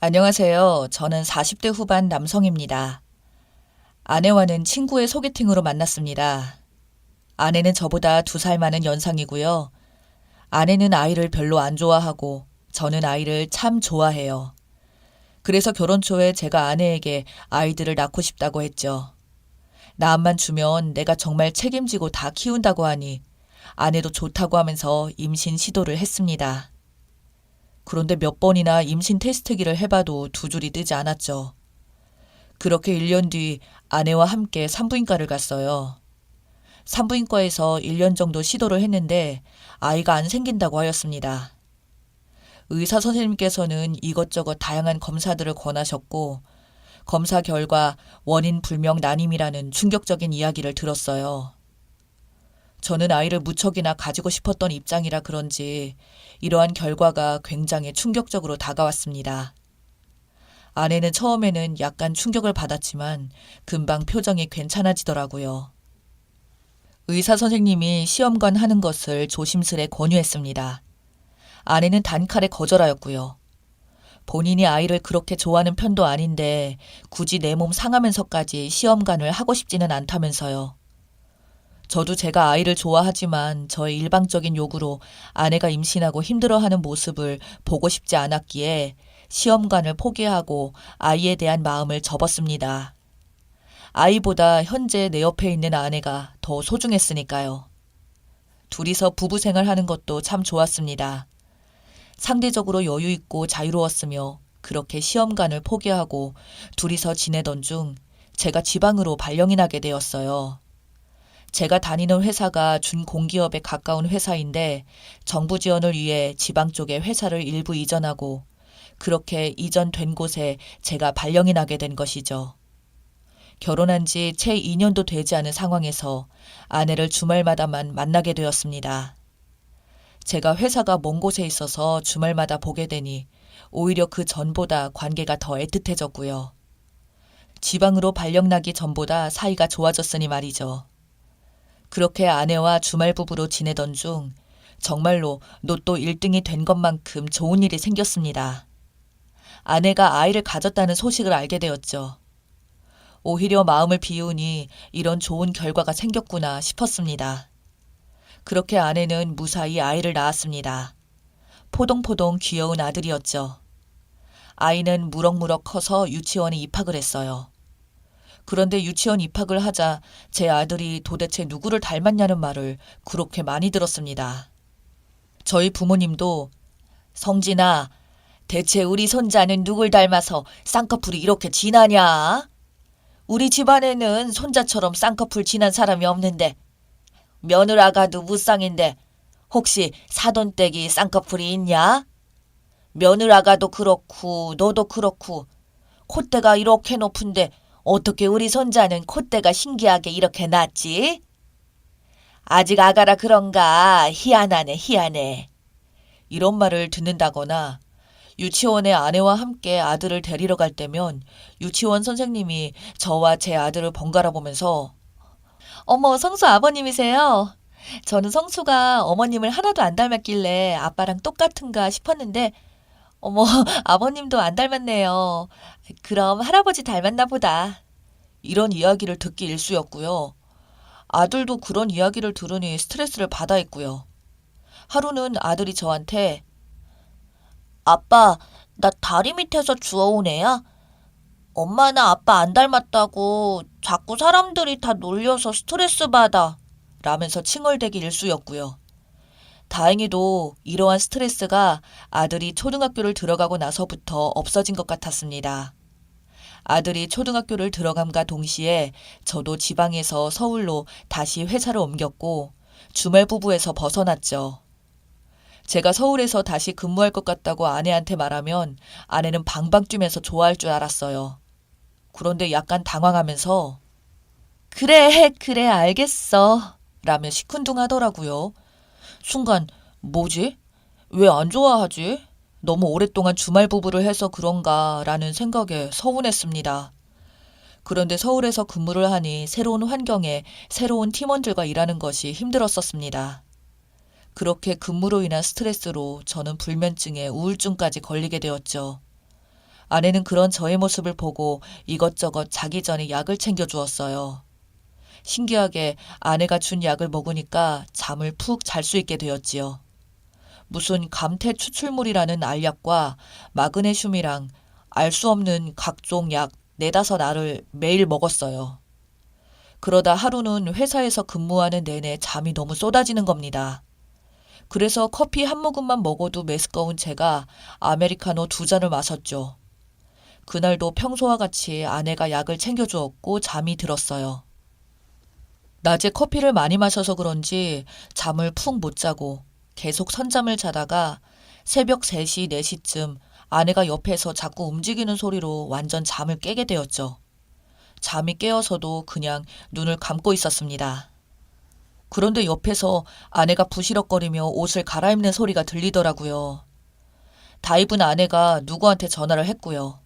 안녕하세요. 저는 40대 후반 남성입니다. 아내와는 친구의 소개팅으로 만났습니다. 아내는 저보다 2살 많은 연상이고요. 아내는 아이를 별로 안 좋아하고 저는 아이를 참 좋아해요. 그래서 결혼 초에 제가 아내에게 아이들을 낳고 싶다고 했죠. 낳음만 주면 내가 정말 책임지고 다 키운다고 하니 아내도 좋다고 하면서 임신 시도를 했습니다. 그런데 몇 번이나 임신 테스트기를 해봐도 2줄이 뜨지 않았죠. 그렇게 1년 뒤 아내와 함께 산부인과를 갔어요. 산부인과에서 1년 정도 시도를 했는데 아이가 안 생긴다고 하였습니다. 의사 선생님께서는 이것저것 다양한 검사들을 권하셨고 검사 결과 원인 불명 난임이라는 충격적인 이야기를 들었어요. 저는 아이를 무척이나 가지고 싶었던 입장이라 그런지 이러한 결과가 굉장히 충격적으로 다가왔습니다. 아내는 처음에는 약간 충격을 받았지만 금방 표정이 괜찮아지더라고요. 의사 선생님이 시험관 하는 것을 조심스레 권유했습니다. 아내는 단칼에 거절하였고요. 본인이 아이를 그렇게 좋아하는 편도 아닌데 굳이 내 몸 상하면서까지 시험관을 하고 싶지는 않다면서요. 저도 제가 아이를 좋아하지만 저의 일방적인 요구로 아내가 임신하고 힘들어하는 모습을 보고 싶지 않았기에 시험관을 포기하고 아이에 대한 마음을 접었습니다. 아이보다 현재 내 옆에 있는 아내가 더 소중했으니까요. 둘이서 부부 생활하는 것도 참 좋았습니다. 상대적으로 여유 있고 자유로웠으며 그렇게 시험관을 포기하고 둘이서 지내던 중 제가 지방으로 발령이 나게 되었어요. 제가 다니는 회사가 준공기업에 가까운 회사인데 정부 지원을 위해 지방 쪽에 회사를 일부 이전하고 그렇게 이전된 곳에 제가 발령이 나게 된 것이죠. 결혼한 지 채 2년도 되지 않은 상황에서 아내를 주말마다만 만나게 되었습니다. 제가 회사가 먼 곳에 있어서 주말마다 보게 되니 오히려 그 전보다 관계가 더 애틋해졌고요. 지방으로 발령 나기 전보다 사이가 좋아졌으니 말이죠. 그렇게 아내와 주말 부부로 지내던 중 정말로 로또 1등이 된 것만큼 좋은 일이 생겼습니다. 아내가 아이를 가졌다는 소식을 알게 되었죠. 오히려 마음을 비우니 이런 좋은 결과가 생겼구나 싶었습니다. 그렇게 아내는 무사히 아이를 낳았습니다. 포동포동 귀여운 아들이었죠. 아이는 무럭무럭 커서 유치원에 입학을 했어요. 그런데 유치원 입학을 하자 제 아들이 도대체 누구를 닮았냐는 말을 그렇게 많이 들었습니다. 저희 부모님도 성진아, 대체 우리 손자는 누굴 닮아서 쌍꺼풀이 이렇게 진하냐? 우리 집안에는 손자처럼 쌍꺼풀 진한 사람이 없는데 며느라가도 무쌍인데 혹시 사돈댁이 쌍꺼풀이 있냐? 며느라가도 그렇고 너도 그렇고 콧대가 이렇게 높은데 어떻게 우리 손자는 콧대가 신기하게 이렇게 낮지? 아직 아가라 그런가? 희한하네, 희한해. 이런 말을 듣는다거나 유치원에 아내와 함께 아들을 데리러 갈 때면 유치원 선생님이 저와 제 아들을 번갈아 보면서 어머, 성수 아버님이세요? 저는 성수가 어머님을 하나도 안 닮았길래 아빠랑 똑같은가 싶었는데 어머, 아버님도 안 닮았네요. 그럼 할아버지 닮았나 보다. 이런 이야기를 듣기 일쑤였고요. 아들도 그런 이야기를 들으니 스트레스를 받아 했고요. 하루는 아들이 저한테 아빠, 나 다리 밑에서 주워온 애야? 엄마나 아빠 안 닮았다고 자꾸 사람들이 다 놀려서 스트레스 받아. 라면서 칭얼대기 일쑤였고요. 다행히도 이러한 스트레스가 아들이 초등학교를 들어가고 나서부터 없어진 것 같았습니다. 아들이 초등학교를 들어감과 동시에 저도 지방에서 서울로 다시 회사를 옮겼고 주말 부부에서 벗어났죠. 제가 서울에서 다시 근무할 것 같다고 아내한테 말하면 아내는 방방 뛰면서 좋아할 줄 알았어요. 그런데 약간 당황하면서 그래, 그래, 알겠어. 라며 시큰둥하더라고요. 순간 뭐지? 왜 안 좋아하지? 너무 오랫동안 주말 부부를 해서 그런가 라는 생각에 서운했습니다. 그런데 서울에서 근무를 하니 새로운 환경에 새로운 팀원들과 일하는 것이 힘들었었습니다. 그렇게 근무로 인한 스트레스로 저는 불면증에 우울증까지 걸리게 되었죠. 아내는 그런 저의 모습을 보고 이것저것 자기 전에 약을 챙겨주었어요. 신기하게 아내가 준 약을 먹으니까 잠을 푹 잘 수 있게 되었지요. 무슨 감퇴 추출물이라는 알약과 마그네슘이랑 알 수 없는 각종 약 네다섯 알을 매일 먹었어요. 그러다 하루는 회사에서 근무하는 내내 잠이 너무 쏟아지는 겁니다. 그래서 커피 한 모금만 먹어도 메스꺼운 제가 아메리카노 2잔을 마셨죠. 그날도 평소와 같이 아내가 약을 챙겨주었고 잠이 들었어요. 낮에 커피를 많이 마셔서 그런지 잠을 푹 못 자고 계속 선잠을 자다가 새벽 3시, 4시쯤 아내가 옆에서 자꾸 움직이는 소리로 완전 잠을 깨게 되었죠. 잠이 깨어서도 그냥 눈을 감고 있었습니다. 그런데 옆에서 아내가 부시럭거리며 옷을 갈아입는 소리가 들리더라고요. 다 입은 아내가 누구한테 전화를 했고요.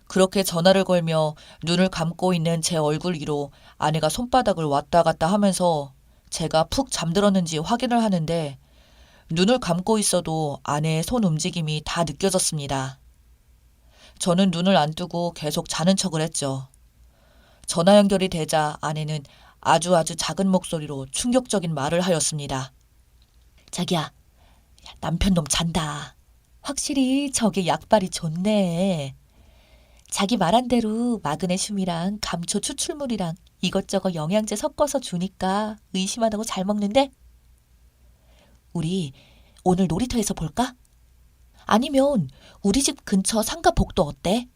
그렇게 전화를 걸며 눈을 감고 있는 제 얼굴 위로 아내가 손바닥을 왔다 갔다 하면서 제가 푹 잠들었는지 확인을 하는데 눈을 감고 있어도 아내의 손 움직임이 다 느껴졌습니다. 저는 눈을 안 뜨고 계속 자는 척을 했죠. 전화 연결이 되자 아내는 아주 작은 목소리로 충격적인 말을 하였습니다. 자기야, 남편 놈 잔다. 확실히 저게 약발이 좋네. 자기 말한 대로 마그네슘이랑 감초 추출물이랑 이것저것 영양제 섞어서 주니까 의심 안 하고 잘 먹는데? 우리 오늘 놀이터에서 볼까? 아니면 우리 집 근처 상가 복도 어때?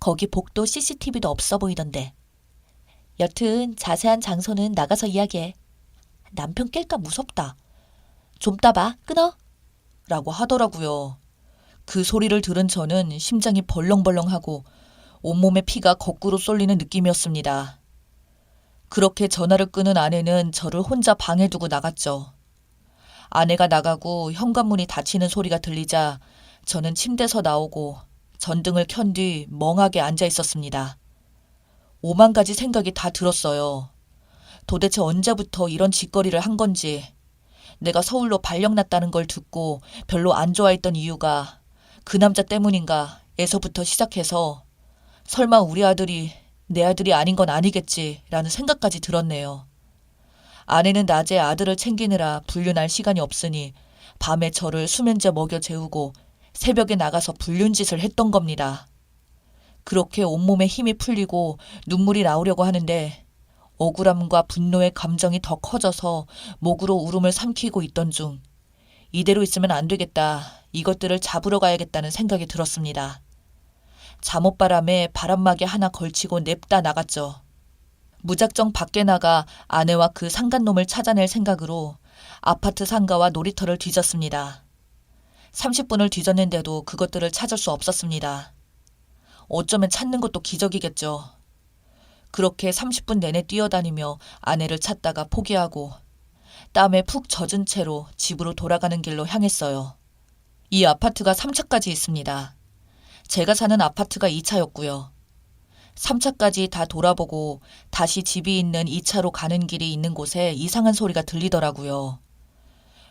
거기 복도 CCTV도 없어 보이던데. 여튼 자세한 장소는 나가서 이야기해. 남편 깰까 무섭다. 좀 따봐. 끊어. 라고 하더라고요. 그 소리를 들은 저는 심장이 벌렁벌렁하고 온몸에 피가 거꾸로 쏠리는 느낌이었습니다. 그렇게 전화를 끊은 아내는 저를 혼자 방에 두고 나갔죠. 아내가 나가고 현관문이 닫히는 소리가 들리자 저는 침대에서 나오고 전등을 켠 뒤 멍하게 앉아 있었습니다. 5만 가지 생각이 다 들었어요. 도대체 언제부터 이런 짓거리를 한 건지, 내가 서울로 발령났다는 걸 듣고 별로 안 좋아했던 이유가 그 남자 때문인가 에서부터 시작해서 설마 우리 아들이 내 아들이 아닌 건 아니겠지라는 생각까지 들었네요. 아내는 낮에 아들을 챙기느라 불륜할 시간이 없으니 밤에 저를 수면제 먹여 재우고 새벽에 나가서 불륜짓을 했던 겁니다. 그렇게 온몸에 힘이 풀리고 눈물이 나오려고 하는데 억울함과 분노의 감정이 더 커져서 목으로 울음을 삼키고 있던 중 이대로 있으면 안 되겠다. 이것들을 잡으러 가야겠다는 생각이 들었습니다. 잠옷바람에 바람막이 하나 걸치고 냅다 나갔죠. 무작정 밖에 나가 아내와 그 상간놈을 찾아낼 생각으로 아파트 상가와 놀이터를 뒤졌습니다. 30분을 뒤졌는데도 그것들을 찾을 수 없었습니다. 어쩌면 찾는 것도 기적이겠죠. 그렇게 30분 내내 뛰어다니며 아내를 찾다가 포기하고 땀에 푹 젖은 채로 집으로 돌아가는 길로 향했어요. 이 아파트가 3차까지 있습니다. 제가 사는 아파트가 2차였고요. 3차까지 다 돌아보고 다시 집이 있는 2차로 가는 길이 있는 곳에 이상한 소리가 들리더라고요.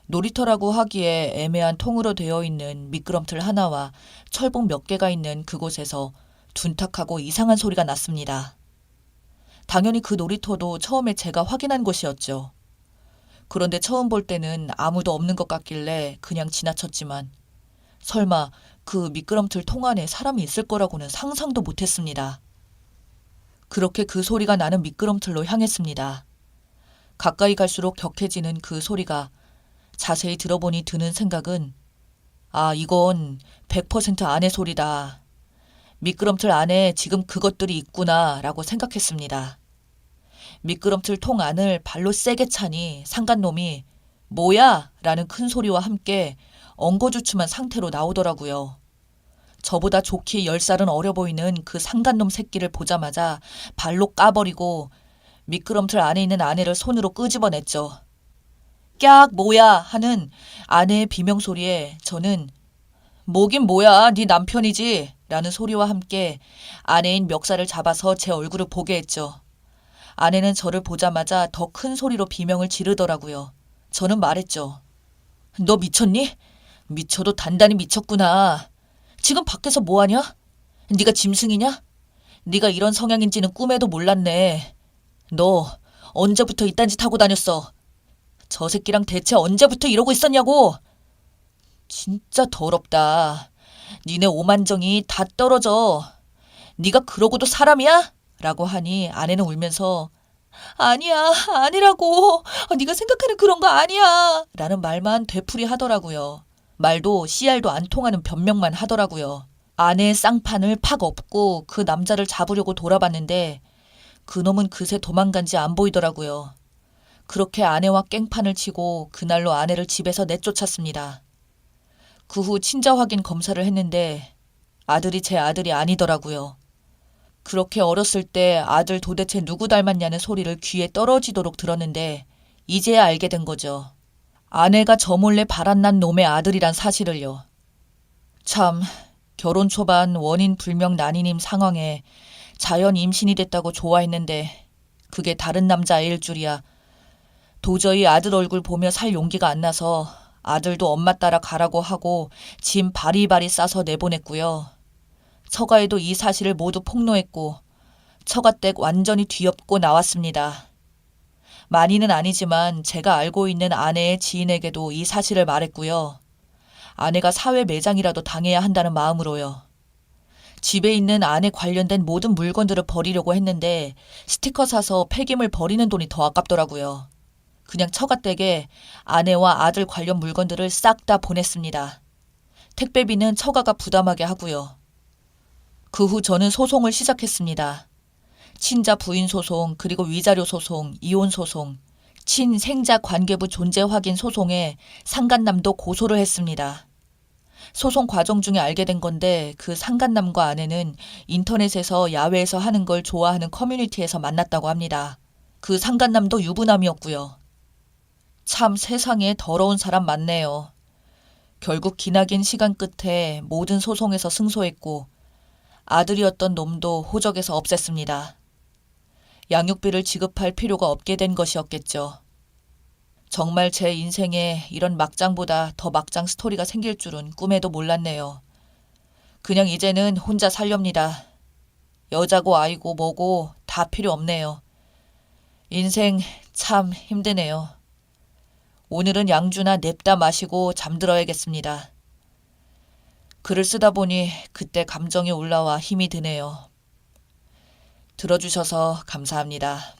놀이터라고 하기에 애매한 통으로 되어 있는 미끄럼틀 하나와 철봉 몇 개가 있는 그곳에서 둔탁하고 이상한 소리가 났습니다. 당연히 그 놀이터도 처음에 제가 확인한 곳이었죠. 그런데 처음 볼 때는 아무도 없는 것 같길래 그냥 지나쳤지만 설마 그 미끄럼틀 통 안에 사람이 있을 거라고는 상상도 못했습니다. 그렇게 그 소리가 나는 미끄럼틀로 향했습니다. 가까이 갈수록 격해지는 그 소리가 자세히 들어보니 드는 생각은 이건 100% 아내 소리다. 미끄럼틀 안에 지금 그것들이 있구나 라고 생각했습니다. 미끄럼틀 통 안을 발로 세게 차니 상간놈이 뭐야? 라는 큰 소리와 함께 엉거주춤한 상태로 나오더라고요. 저보다 좋게 10살은 어려 보이는 그 상간놈 새끼를 보자마자 발로 까버리고 미끄럼틀 안에 있는 아내를 손으로 끄집어냈죠. 깍 뭐야 하는 아내의 비명소리에 저는 뭐긴 뭐야 네 남편이지 라는 소리와 함께 아내인 멱살을 잡아서 제 얼굴을 보게 했죠. 아내는 저를 보자마자 더 큰 소리로 비명을 지르더라고요. 저는 말했죠. 너 미쳤니? 미쳐도 단단히 미쳤구나. 지금 밖에서 뭐하냐? 네가 짐승이냐? 네가 이런 성향인지는 꿈에도 몰랐네. 너 언제부터 이딴 짓 하고 다녔어? 저 새끼랑 대체 언제부터 이러고 있었냐고? 진짜 더럽다. 니네 오만정이 다 떨어져. 네가 그러고도 사람이야? 라고 하니 아내는 울면서 아니야, 아니라고. 네가 생각하는 그런 거 아니야. 라는 말만 되풀이 하더라고요. 말도 씨알도 안 통하는 변명만 하더라고요. 아내의 쌍판을 팍 엎고 그 남자를 잡으려고 돌아봤는데 그놈은 그새 도망간 지 안 보이더라고요. 그렇게 아내와 깽판을 치고 그날로 아내를 집에서 내쫓았습니다. 그 후 친자 확인 검사를 했는데 아들이 제 아들이 아니더라고요. 그렇게 어렸을 때 아들 도대체 누구 닮았냐는 소리를 귀에 떨어지도록 들었는데 이제야 알게 된 거죠. 아내가 저 몰래 바람난 놈의 아들이란 사실을요. 참, 결혼 초반 원인 불명 난이님 상황에 자연 임신이 됐다고 좋아했는데 그게 다른 남자애일 줄이야. 도저히 아들 얼굴 보며 살 용기가 안 나서 아들도 엄마 따라 가라고 하고 짐 바리바리 싸서 내보냈고요. 처가에도 이 사실을 모두 폭로했고 처가댁 완전히 뒤엎고 나왔습니다. 많이는 아니지만 제가 알고 있는 아내의 지인에게도 이 사실을 말했고요. 아내가 사회 매장이라도 당해야 한다는 마음으로요. 집에 있는 아내 관련된 모든 물건들을 버리려고 했는데 스티커 사서 폐기물 버리는 돈이 더 아깝더라고요. 그냥 처가댁에 아내와 아들 관련 물건들을 싹 다 보냈습니다. 택배비는 처가가 부담하게 하고요. 그 후 저는 소송을 시작했습니다. 친자 부인 소송, 그리고 위자료 소송, 이혼 소송, 친생자 관계부 존재 확인 소송에 상간남도 고소를 했습니다. 소송 과정 중에 알게 된 건데 그 상간남과 아내는 인터넷에서 야외에서 하는 걸 좋아하는 커뮤니티에서 만났다고 합니다. 그 상간남도 유부남이었고요. 참 세상에 더러운 사람 많네요. 결국 기나긴 시간 끝에 모든 소송에서 승소했고 아들이었던 놈도 호적에서 없앴습니다. 양육비를 지급할 필요가 없게 된 것이었겠죠. 정말 제 인생에 이런 막장보다 더 막장 스토리가 생길 줄은 꿈에도 몰랐네요. 그냥 이제는 혼자 살렵니다. 여자고 아이고 뭐고 다 필요 없네요. 인생 참 힘드네요. 오늘은 양주나 냅다 마시고 잠들어야겠습니다. 글을 쓰다 보니 그때 감정이 올라와 힘이 드네요. 들어주셔서 감사합니다.